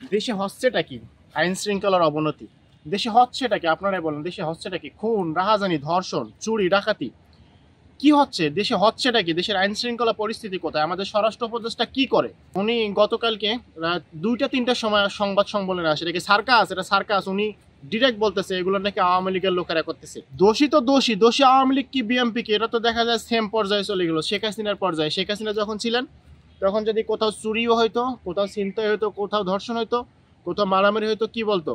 দেশে হচ্ছেটা কি? আইন শৃঙ্খলার অবনতি। দেশে হচ্ছেটা কি? আপনারাই বলেন, দেশে হচ্ছেটা কি? খুন, রাহাজানি, ধর্ষণ, চুরি, ডাকাতি। কি হচ্ছে দেশে? হচ্ছেটা কি? দেশের আইন শৃঙ্খলা পরিস্থিতি কোথায়? আমাদের স্বরাষ্ট্র উপদেষ্টা কি করে? উনি গতকালকে রাত 2টা-3টার সময় সংবাদ সম্মেলনে আসে, এটা কি সার্কাস? এটা সার্কাস। উনি ডিরেক্ট বলতেছে এগুলো নাকি আওয়ামী লীগের লোকেরা করতেছে। দোষী তো দোষী, দোষী আওয়ামী লীগ কি বিএনপি কি? এটা তো দেখা যায় সেম পর্যায়ে চলে গেল শেখ হাসিনার পর্যায়ে। শেখ হাসিনা যখন ছিলেন তখন যদি কোথাও চুরিও হইতো, কোথাও ছিনতাই হইতো, কোথাও ধর্ষণ হইতো, কোথাও মারামারি হইতো, কি বলতো?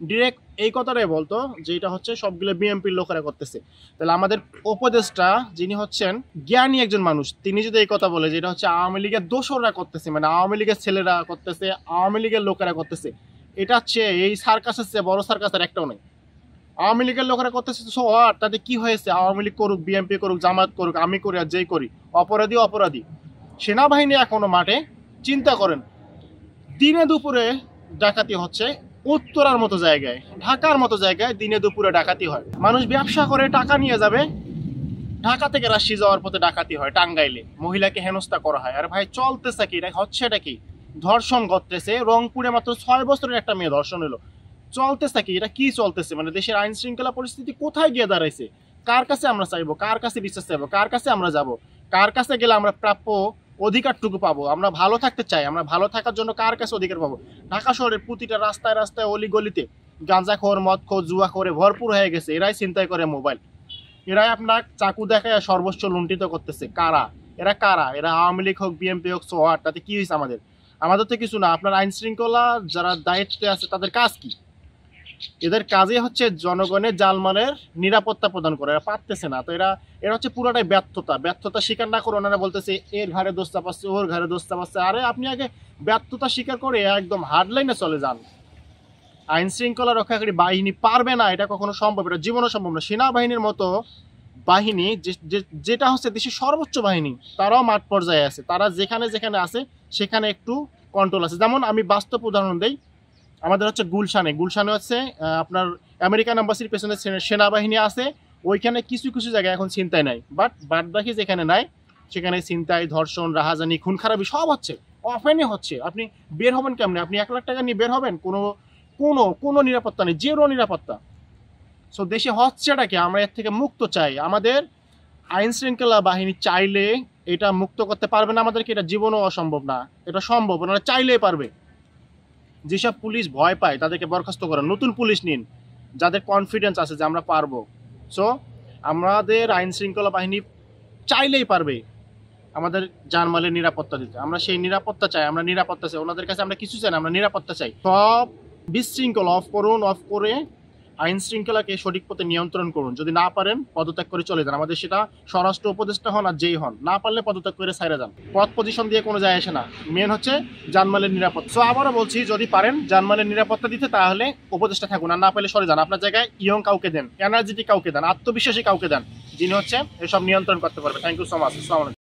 ডিরেক্ট এই কথাটাই বলতো যে এটা হচ্ছে সবগুলো বিএনপির লোকেরা করতেছে। তাহলে আমাদের উপদেষ্টা যিনি হচ্ছেন জ্ঞানী একজন মানুষ, তিনি যদি এই কথা বলে যে এটা হচ্ছে আওয়ামী লীগের দোসররা করতেছে, মানে আওয়ামী লীগের ছেলেরা করতেছে, আওয়ামী লীগের লোকেরা করতেছে, এটা হচ্ছে এই সার্কাসের চেয়ে বড় সার্কাসের একটাও নেই। আওয়ামী লীগের লোকেরা করতেছে তো হোয়াট? তাতে কি হয়েছে? আওয়ামী লীগ করুক, বিএনপি করুক, জামাত করুক, আমি করি আর যেই করি, অপরাধী অপরাধী। সেনাবাহিনী এখনো মাঠে। চিন্তা করেন, দিনে দুপুরে ডাকাতি হচ্ছে উত্তরার মতো জায়গায়, ঢাকার মতো জায়গায় দিনে দুপুরে ডাকাতি হয়। মানুষ ব্যবসা করে টাকা নিয়ে যাবে, ঢাকা থেকে রাজশাহী যাওয়ার পথে ডাকাতি হয়। টাঙ্গাইলে মহিলাকে হেনস্থা করা হয়। আর ভাই চলতেছে কি? এটা হচ্ছে এটা কি? ধর্ষণ ঘটতেছে রংপুরে, মাত্র 6 বছরের একটা মেয়ে ধর্ষণ হলো। চলতেছে কি? এটা কি চলতেছে? মানে দেশের আইন শৃঙ্খলা পরিস্থিতি কোথায় গিয়ে দাঁড়াইছে? কার কাছে আমরা চাইবো? কার কাছে বিশ্বাস চাইবো? কার কাছে আমরা যাব? কার কাছে গেলে আমরা প্রাপ্য অধিকারটুকু পাবো? আমরা ভালো থাকতে চাই, আমরা ভালো থাকার জন্য কার কাছে অধিকার পাবো? ঢাকা শহরের প্রতিটা রাস্তায় রাস্তায় অলি গলিতে গাঁজাখোর, মদখোর, জুয়াখোরে ভরপুর হয়ে গেছে। এরাই চিন্তাই করে মোবাইল, এরাই আপনার চাকু দেখায় সর্বোচ্চ লুণ্ঠিত করতেছে। কারা এরা? কারা এরা? আওয়ামী লীগ হোক, বিএনপি হোক, সোয়াট, তাতে কি হয়েছে? আমাদের আমাদের তো কিছু না। আপনার আইন শৃঙ্খলা যারা দায়িত্বে আছে তাদের কাজ কি? এদের কাজই হচ্ছে জনগণের জালমালের নিরাপত্তা প্রদান করে। এরা পারতেছে না। তো এরা এরা হচ্ছে পুরোটাই ব্যর্থতা। ব্যর্থতা স্বীকার না করে ওনারা বলতেছে এর ঘাড়ে দোষ চাপাচ্ছে, ওর ঘাড়ে দোষ চাপাচ্ছে। আরে আপনি আগে ব্যর্থতা স্বীকার করে একদম হার্ডলাইনে চলে যান। আইন শৃঙ্খলা রক্ষাকারী বাহিনী পারবে না, এটা কখনো সম্ভব, এটা জীবনও সম্ভব না। সেনাবাহিনীর মতো বাহিনী যেটা হচ্ছে দেশের সর্বোচ্চ বাহিনী, তারাও মাঠ পর্যায়ে আছে। তারা যেখানে যেখানে আছে সেখানে একটু কন্ট্রোল আছে। যেমন আমি বাস্তব উদাহরণ দেই, আমাদের হচ্ছে গুলশানে হচ্ছে আপনার আমেরিকান এম্বাসির পেছনে সেনাবাহিনী আছে। ওইখানে কিছু কিছু জায়গায় এখন ছিনতাই নাই, বাট বাদ বাকি যেখানে নাই সেখানে ছিনতাই, ধর্ষণ, রাহাজানি, খুন খারাপি সব হচ্ছে, অফেনে হচ্ছে। আপনি বের হবেন কেমনে? আপনি 1 লাখ টাকা নিয়ে বের হবেন? কোনো কোনো কোনো নিরাপত্তা নেই, জিরো নিরাপত্তা। সো দেশে হচ্ছেটা কি? আমরা এর থেকে মুক্ত চাই। আমাদের আইন শৃঙ্খলা বাহিনী চাইলে এটা মুক্ত করতে পারবে না আমাদেরকে, এটা জীবনও অসম্ভব না। এটা সম্ভব, ওনারা চাইলেই পারবে। যেসব পুলিশ ভয় পায় তাদেরকে বরখাস্ত করেন, নতুন পুলিশ নিন যাদের কনফিডেন্স আছে যে আমরা পারবো। সো আমাদের আইন শৃঙ্খলা বাহিনী চাইলেই পারবে আমাদের জানমালের নিরাপত্তা দিতে। আমরা সেই নিরাপত্তা চাই, আমরা নিরাপত্তা চাই। ওনাদের কাছে আমরা কিছু চাই না, আমরা নিরাপত্তা চাই। সব বিশৃঙ্খলা অফ করুন, অফ করে আইন শৃঙ্খলাকে সঠিক পথে নিয়ন্ত্রণ করুন। যদি না পারেন পদত্যাগ করে চলে যান। আমাদের সেটা স্বরাষ্ট্র উপদেষ্টা হন আর যেই হন, না পারলে পদত্যাগ করে সাইরে যান। পদ পজিশন দিয়ে কোনো যায় আসে না, মেন হচ্ছে জানমালের নিরাপত্তা। সো আবারও বলছি, যদি পারেন জানমালের নিরাপত্তা দিতে তাহলে উপদেষ্টা থাকুন, আর না পারলে সরে যান। আপনার জায়গায় ইয়ং কাউকে দেন, এনার্জেটিক কাউকে দেন, আত্মবিশ্বাসী কাউকে দেন, যিনি হচ্ছে এসব নিয়ন্ত্রণ করতে পারবে। Thank you so much. আসসালামু আলাইকুম।